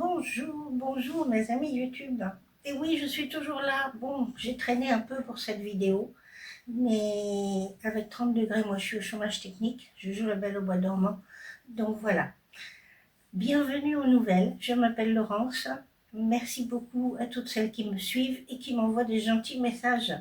Bonjour, bonjour mes amis YouTube. Et oui, je suis toujours là. Bon, j'ai traîné un peu pour cette vidéo, mais avec 30 degrés, moi je suis au chômage technique. Je joue la belle au bois dormant. Donc voilà. Bienvenue aux nouvelles. Je m'appelle Laurence. Merci beaucoup à toutes celles qui me suivent et qui m'envoient des gentils messages.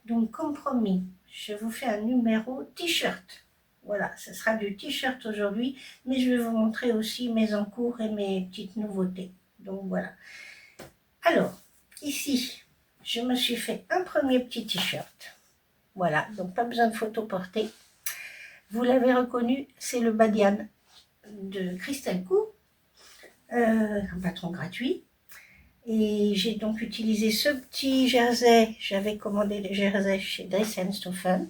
Donc comme promis, je vous fais un numéro t-shirt. Voilà, ce sera du t-shirt aujourd'hui, mais je vais vous montrer aussi mes encours et mes petites nouveautés. Donc voilà. Alors, ici, je me suis fait un premier petit t-shirt. Voilà, donc pas besoin de photo portée. Vous l'avez reconnu, c'est le Badiane de Christelle Cou, un patron gratuit. Et j'ai donc utilisé ce petit jersey. J'avais commandé les jerseys chez Dress & Stephen.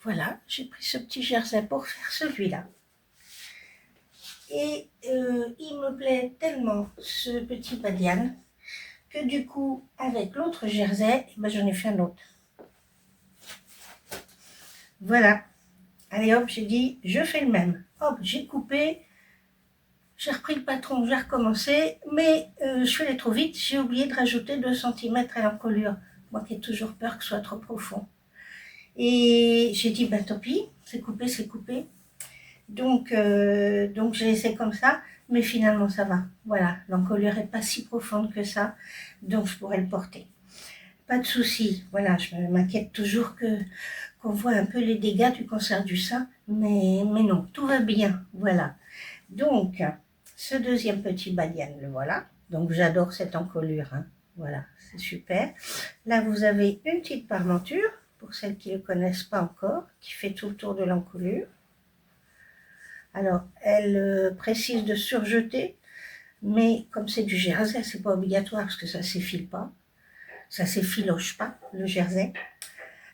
Voilà, j'ai pris ce petit jersey pour faire celui-là. Et il me plaît tellement, ce petit Badiane, que du coup, avec l'autre jersey, j'en ai fait un autre. Voilà. Allez hop, j'ai dit, je fais le même. Hop, j'ai coupé, j'ai repris le patron, j'ai recommencé, mais je faisais trop vite, j'ai oublié de rajouter 2 cm à l'encolure. Moi qui ai toujours peur que ce soit trop profond. Et j'ai dit, tant pis, c'est coupé, c'est coupé. Donc j'ai laissé comme ça, mais finalement ça va. Voilà, l'encolure n'est pas si profonde que ça, donc je pourrais le porter. Pas de souci. Voilà, je m'inquiète toujours qu'on voit un peu les dégâts du cancer du sein, mais non, tout va bien. Voilà. Donc, ce deuxième petit Badiane, le voilà. Donc j'adore cette encolure. Hein. Voilà, c'est super. Là, vous avez une petite parmenture, pour celles qui ne le connaissent pas encore, qui fait tout le tour de l'encolure. Alors, elle précise de surjeter, mais comme c'est du jersey, c'est pas obligatoire parce que ça s'effile pas. Ça s'effiloche pas, le jersey.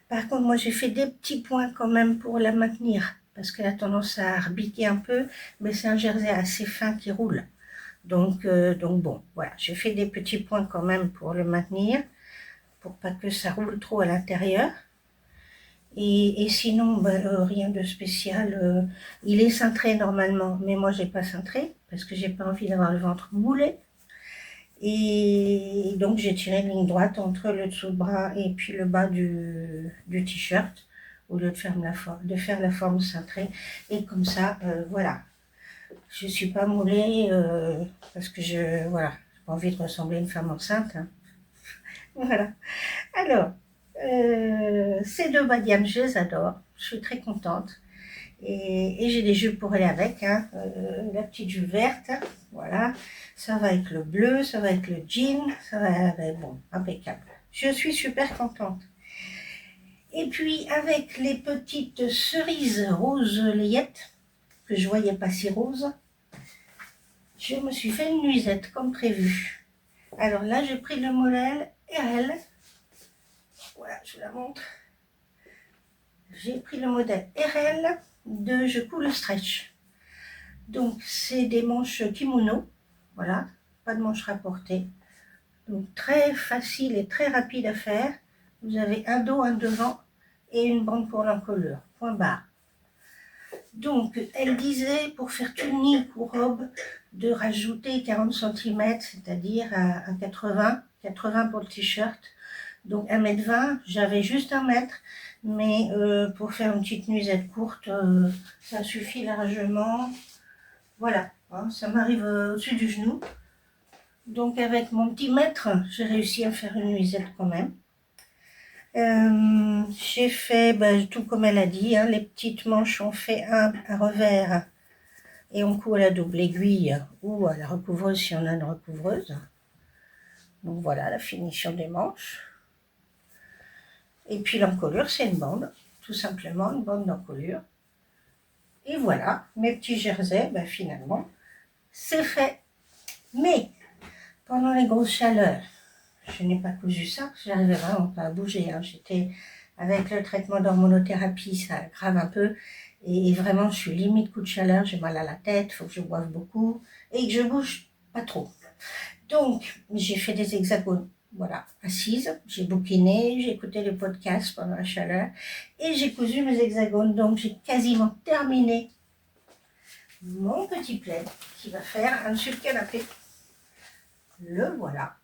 Par contre, moi, j'ai fait des petits points quand même pour la maintenir parce qu'elle a tendance à arbiquer un peu, mais c'est un jersey assez fin qui roule. Donc bon, voilà, j'ai fait des petits points quand même pour le maintenir, pour pas que ça roule trop à l'intérieur. Et sinon, rien de spécial. Il est cintré normalement, mais moi, j'ai pas cintré parce que j'ai pas envie d'avoir le ventre moulé. Et donc, j'ai tiré une ligne droite entre le dessous de bras et puis le bas du t-shirt au lieu de faire la forme cintrée. Et comme ça, voilà. Je suis pas moulée parce que voilà, j'ai pas envie de ressembler à une femme enceinte. Hein. Voilà. Alors, ces deux badianes, je les adore. Je suis très contente. Et j'ai des jupes pour aller avec. Hein. La petite jupe verte, voilà. Ça va avec le bleu, ça va avec le jean, ça va avec, bon, impeccable. Je suis super contente. Et puis, avec les petites cerises roses layettes, que je voyais pas si roses, je me suis fait une nuisette comme prévu. Alors là, j'ai pris le modèle RL. Voilà, je vous la montre. J'ai pris le modèle RL de Je couds le stretch. Donc, c'est des manches kimono. Voilà, pas de manches rapportées. Donc, très facile et très rapide à faire. Vous avez un dos, un devant et une bande pour l'encolure. Point barre. Donc, elle disait, pour faire tunique ou robe, de rajouter 40 cm, c'est-à-dire à 80 pour le t-shirt. Donc 1,20 m, j'avais juste 1 mètre, mais pour faire une petite nuisette courte, ça suffit largement. Voilà, hein, ça m'arrive au-dessus du genou. Donc avec mon petit mètre, j'ai réussi à faire une nuisette quand même. J'ai fait tout comme elle a dit, hein, les petites manches, on fait un revers et on coud à la double aiguille ou à la recouvreuse si on a une recouvreuse. Donc voilà la finition des manches. Et puis l'encolure, c'est une bande, tout simplement, une bande d'encolure. Et voilà, mes petits jerseys, finalement, c'est fait. Mais, pendant les grosses chaleurs, je n'ai pas cousu ça, parce que j'arrivais vraiment pas à bouger. Hein. J'étais avec le traitement d'hormonothérapie, ça aggrave un peu. Et vraiment, je suis limite coup de chaleur, j'ai mal à la tête, il faut que je boive beaucoup et que je bouge pas trop. Donc, j'ai fait des hexagones. Voilà, assise, j'ai bouquiné, j'ai écouté les podcasts pendant la chaleur et j'ai cousu mes hexagones. Donc, j'ai quasiment terminé mon petit plaid qui va faire un dessus de canapé. Le voilà.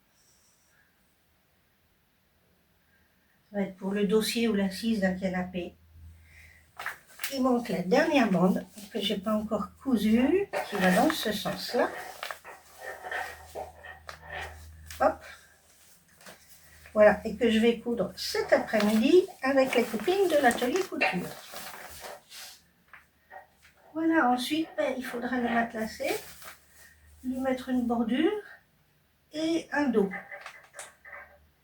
Ça va être pour le dossier ou l'assise d'un canapé. Il manque la dernière bande que je n'ai pas encore cousue, qui va dans ce sens-là. Hop. Voilà, et que je vais coudre cet après-midi avec les copines de l'atelier couture. Voilà, ensuite, il faudra le matelasser, lui mettre une bordure et un dos.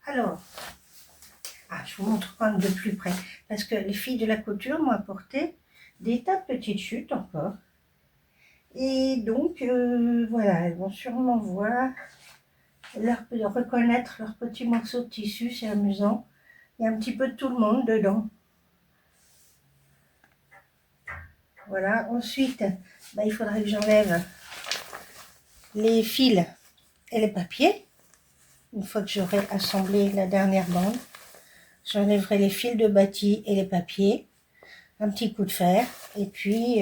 Alors, je vous montre quand même de plus près, parce que les filles de la couture m'ont apporté des tas de petites chutes encore. Et donc, voilà, elles vont sûrement voir, reconnaître leurs petits morceaux de tissu, c'est amusant. Il y a un petit peu de tout le monde dedans. Voilà, ensuite, il faudra que j'enlève les fils et les papiers. Une fois que j'aurai assemblé la dernière bande, j'enlèverai les fils de bâti et les papiers, un petit coup de fer, et puis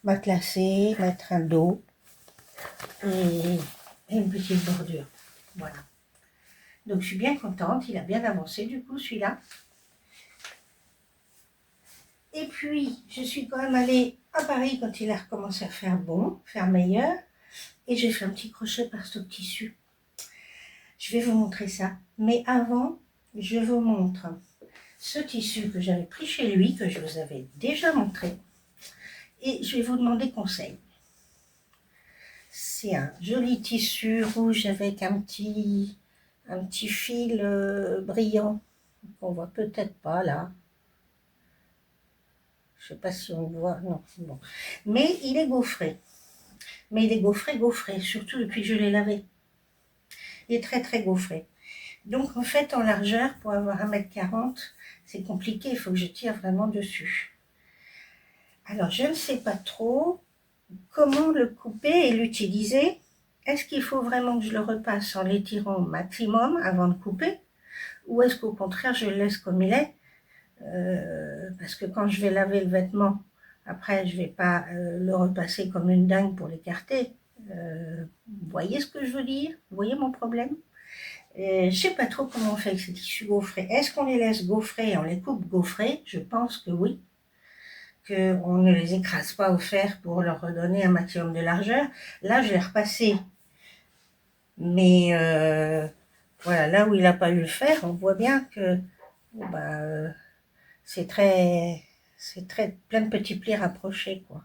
matelassé, mettre un dos et une petite bordure. Voilà. Donc je suis bien contente, il a bien avancé du coup celui-là. Et puis je suis quand même allée à Paris quand il a recommencé à faire bon, faire meilleur, et j'ai fait un petit crochet par stock tissu. Je vais vous montrer ça. Mais avant, je vous montre ce tissu que j'avais pris chez lui, que je vous avais déjà montré. Et je vais vous demander conseil. C'est un joli tissu rouge avec un petit fil brillant qu'on voit peut-être pas là. Je ne sais pas si on le voit, non, bon. Mais il est gaufré. Mais il est gaufré, surtout depuis que je l'ai lavé. Il est très très gaufré. Donc en fait en largeur, pour avoir 1,40 m, c'est compliqué, il faut que je tire vraiment dessus. Alors je ne sais pas trop comment le couper et l'utiliser. Est-ce qu'il faut vraiment que je le repasse en l'étirant au maximum avant de couper? Ou est-ce qu'au contraire je le laisse comme il est? Parce que quand je vais laver le vêtement, après je ne vais pas le repasser comme une dingue pour l'écarter. Vous voyez ce que je veux dire? Vous voyez mon problème? Je ne sais pas trop comment on fait avec ces tissus gaufrés. Est-ce qu'on les laisse gaufrés et on les coupe gaufrés? Je pense que oui. Qu'on ne les écrase pas au fer pour leur redonner un maximum de largeur. Là, je l'ai repassé. Mais voilà, là où il n'a pas eu le fer, on voit bien que c'est très plein de petits plis rapprochés, quoi.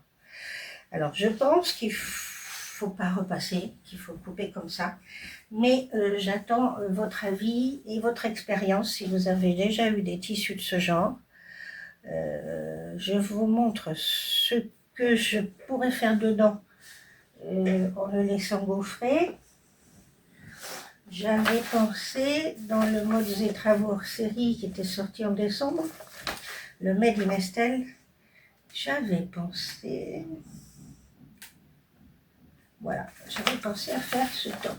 Alors, je pense qu'il faut pas repasser, qu'il faut couper comme ça. Mais j'attends votre avis et votre expérience si vous avez déjà eu des tissus de ce genre. Je vous montre ce que je pourrais faire dedans en le laissant gaufrer. J'avais pensé dans le Modes et Travaux hors série qui était sorti en décembre, le Made in Estelle, j'avais pensé à faire ce top.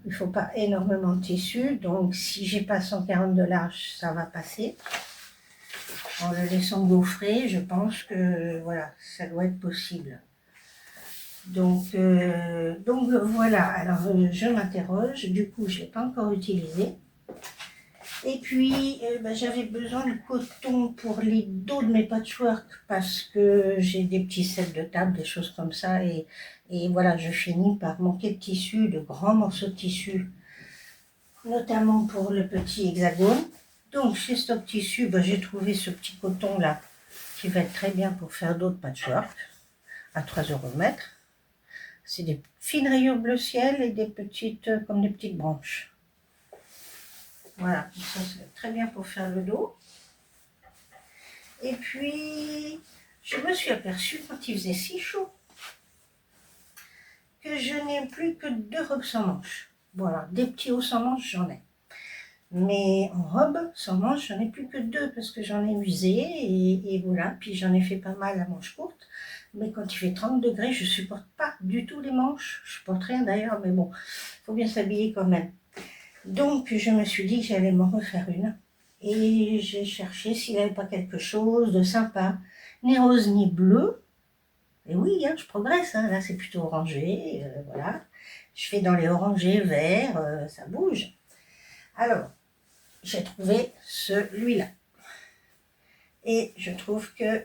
Il ne faut pas énormément de tissu, donc si j'ai pas 140 de large, ça va passer. En le laissant gaufrer, je pense que voilà, ça doit être possible. Donc voilà, alors je m'interroge, du coup je ne l'ai pas encore utilisé. Et puis j'avais besoin de coton pour les dos de mes patchwork parce que j'ai des petits sets de table, des choses comme ça. Et voilà, je finis par manquer de tissu, de grands morceaux de tissu, notamment pour le petit hexagone. Donc chez Stock Tissu, j'ai trouvé ce petit coton là qui va être très bien pour faire d'autres patchwork à 3 € le mètre. C'est des fines rayures bleu ciel et des petites, comme des petites branches. Voilà, ça c'est très bien pour faire le dos. Et puis, je me suis aperçue quand il faisait si chaud que je n'ai plus que 2 robes sans manches. Voilà, des petits hauts sans manches, j'en ai. Mais en robe sans manches, j'en ai plus que 2 parce que j'en ai usé et voilà. Puis j'en ai fait pas mal à manches courtes. Mais quand il fait 30 degrés, je ne supporte pas du tout les manches. Je ne supporte rien d'ailleurs, mais bon, il faut bien s'habiller quand même. Donc, je me suis dit que j'allais m'en refaire une. Et j'ai cherché s'il n'y avait pas quelque chose de sympa. Ni rose, ni bleu. Et oui, je progresse. Là, c'est plutôt orangé. Voilà. Je fais dans les orangés, verts, ça bouge. Alors, j'ai trouvé celui-là. Et je trouve que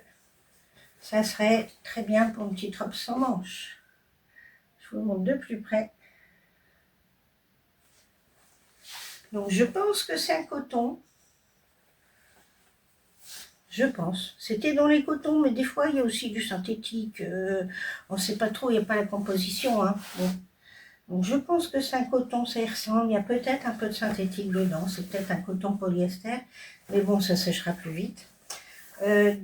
ça serait très bien pour une petite robe sans manches. Je vous montre de plus près. Donc je pense que c'est un coton. Je pense. C'était dans les cotons, mais des fois il y a aussi du synthétique. On ne sait pas trop, il n'y a pas la composition. Hein. Bon. Donc je pense que c'est un coton, ça y ressemble. Il y a peut-être un peu de synthétique dedans. C'est peut-être un coton polyester. Mais bon, ça séchera plus vite.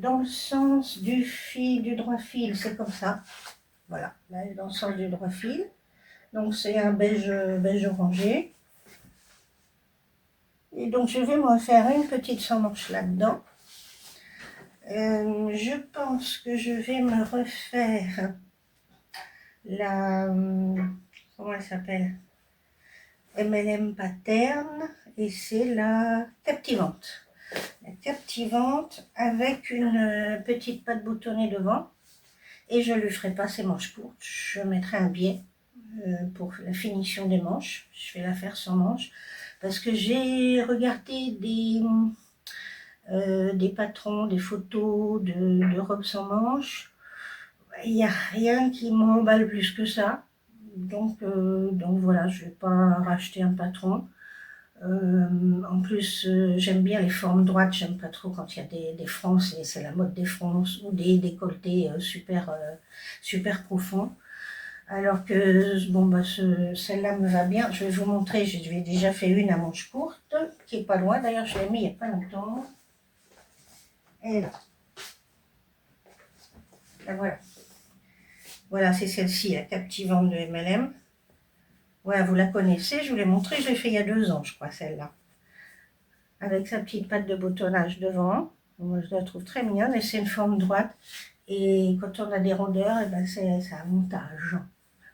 Dans le sens du fil, du droit fil, c'est comme ça. Voilà, là, dans le sens du droit fil. Donc c'est un beige, beige orangé. Et donc je vais me refaire une petite sans manche là-dedans. Je pense que je vais me refaire la... Comment elle s'appelle? MLM Pattern. Et c'est la captivante. La captivante avec une petite patte boutonnée devant. Et je ne lui ferai pas ses manches courtes. Je mettrai un biais pour la finition des manches. Je vais la faire sans manches. Parce que j'ai regardé des patrons, des photos de robes sans manches. Il n'y a rien qui m'emballe plus que ça. Donc voilà, je ne vais pas racheter un patron. En plus, j'aime bien les formes droites. J'aime pas trop quand il y a des fronts. C'est la mode des fronts ou des décolletés super profonds. Alors que bon, bah, celle-là me va bien. Je vais vous montrer. Je lui ai déjà fait une à manches courtes, qui est pas loin. D'ailleurs, je l'ai mis il n'y a pas longtemps. Et là. Là, voilà. Voilà, c'est celle-ci, la captivante de MLM. Voilà, vous la connaissez. Je vous l'ai montrée. Je l'ai fait il y a 2 ans, je crois, celle-là. Avec sa petite patte de boutonnage devant. Moi, je la trouve très mignonne. Et c'est une forme droite. Et quand on a des rondeurs, et ben c'est un montage.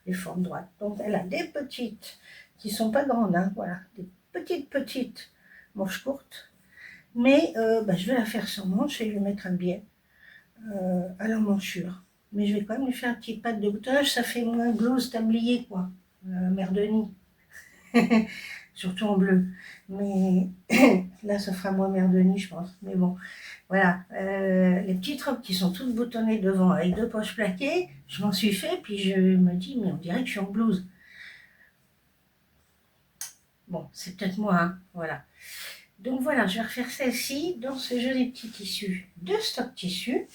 Les formes droites. Donc elle a des petites qui sont pas grandes, hein, voilà, des petites manches courtes. Mais je vais la faire sans manche et lui mettre un biais à l'emmanchure. Mais je vais quand même lui faire un petit patte de boutonnage, ça fait moins blouse tablier, quoi. Mère de nid. Surtout en bleu. Mais là, ça fera moins mère de nid, je pense. Mais bon, voilà. Les petites robes qui sont toutes boutonnées devant avec 2 poches plaquées, je m'en suis fait, puis je me dis, mais on dirait que je suis en blouse. Bon, c'est peut-être moi, hein, voilà. Donc voilà, je vais refaire celle-ci dans ce joli petit tissu de stock tissu.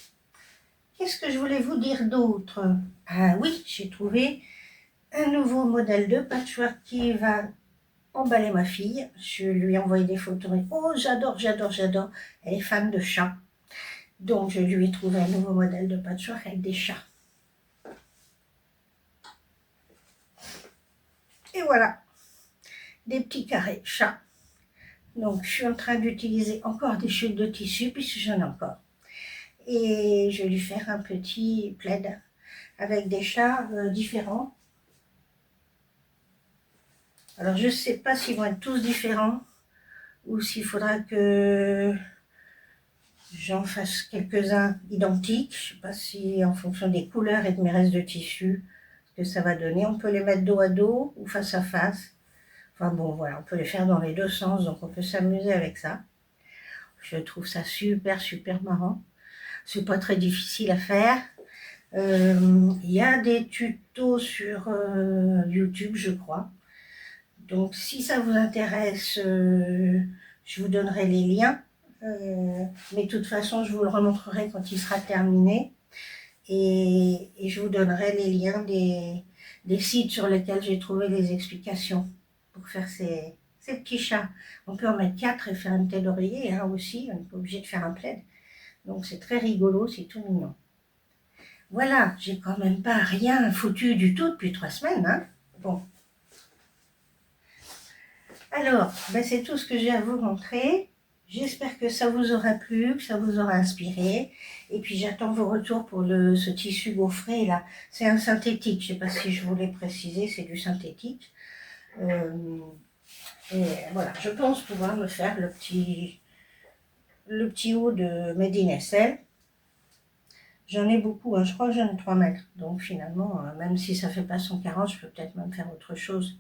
Qu'est-ce que je voulais vous dire d'autre? Ah oui, j'ai trouvé un nouveau modèle de patchwork qui va emballer ma fille. Je lui ai envoyé des photos. Oh, j'adore. Elle est fan de chats. Donc je lui ai trouvé un nouveau modèle de patchwork avec des chats. Et voilà, des petits carrés chats. Donc je suis en train d'utiliser encore des chutes de tissu puisque j'en ai encore. Et je vais lui faire un petit plaid avec des chats différents. Alors je ne sais pas s'ils vont être tous différents ou s'il faudra que j'en fasse quelques-uns identiques. Je ne sais pas si en fonction des couleurs et de mes restes de tissu, ce que ça va donner. On peut les mettre dos à dos ou face à face. Enfin bon, voilà, on peut les faire dans les 2 sens, donc on peut s'amuser avec ça. Je trouve ça super marrant. C'est pas très difficile à faire. Il y a des tutos sur YouTube, je crois. Donc si ça vous intéresse, je vous donnerai les liens. Mais de toute façon, je vous le remontrerai quand il sera terminé. Et je vous donnerai les liens des sites sur lesquels j'ai trouvé les explications pour faire ces petits chats. On peut en mettre 4 et faire une tête d'oreiller hein, aussi. On n'est pas obligé de faire un plaid. Donc c'est très rigolo, c'est tout mignon. Voilà, j'ai quand même pas rien foutu du tout depuis 3 semaines. Hein. Bon. Alors, c'est tout ce que j'ai à vous montrer. J'espère que ça vous aura plu, que ça vous aura inspiré. Et puis j'attends vos retours pour ce tissu gaufré là. C'est un synthétique, je ne sais pas si je voulais préciser, c'est du synthétique. Et voilà, je pense pouvoir me faire le petit haut de Made in SL. J'en ai beaucoup, hein. Je crois que j'en ai 3 mètres. Donc finalement, même si ça ne fait pas 140, je peux peut-être même faire autre chose.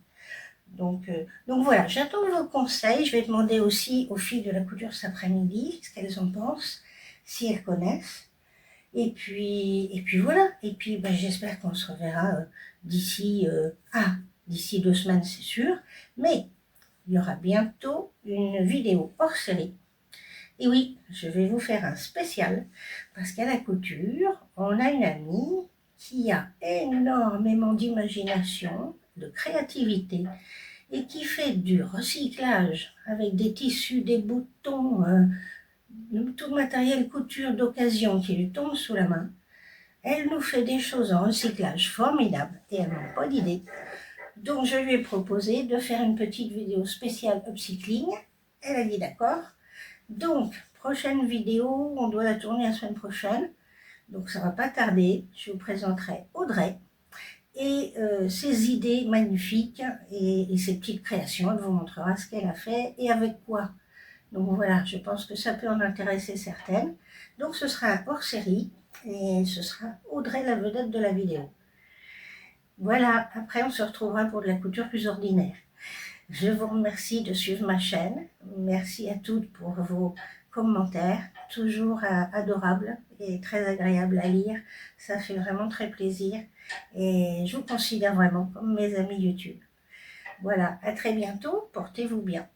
Donc voilà, j'attends vos conseils. Je vais demander aussi aux filles de la couture cet après-midi ce qu'elles en pensent, si elles connaissent. Et puis voilà. Et puis ben, j'espère qu'on se reverra d'ici 2 semaines, c'est sûr. Mais il y aura bientôt une vidéo hors série. Et oui, je vais vous faire un spécial parce qu'à la couture, on a une amie qui a énormément d'imagination, de créativité et qui fait du recyclage avec des tissus, des boutons, tout le matériel couture d'occasion qui lui tombe sous la main. Elle nous fait des choses en recyclage formidables et elle n'a pas d'idée. Donc je lui ai proposé de faire une petite vidéo spéciale upcycling. Elle a dit d'accord. Donc, prochaine vidéo, on doit la tourner la semaine prochaine. Donc ça ne va pas tarder. Je vous présenterai Audrey et ses idées magnifiques et ses petites créations. Elle vous montrera ce qu'elle a fait et avec quoi. Donc voilà, je pense que ça peut en intéresser certaines. Donc ce sera un hors-série et ce sera Audrey la vedette de la vidéo. Voilà, après on se retrouvera pour de la couture plus ordinaire. Je vous remercie de suivre ma chaîne. Merci à toutes pour vos commentaires, toujours adorables et très agréables à lire. Ça fait vraiment très plaisir et je vous considère vraiment comme mes amis YouTube. Voilà, à très bientôt, portez-vous bien.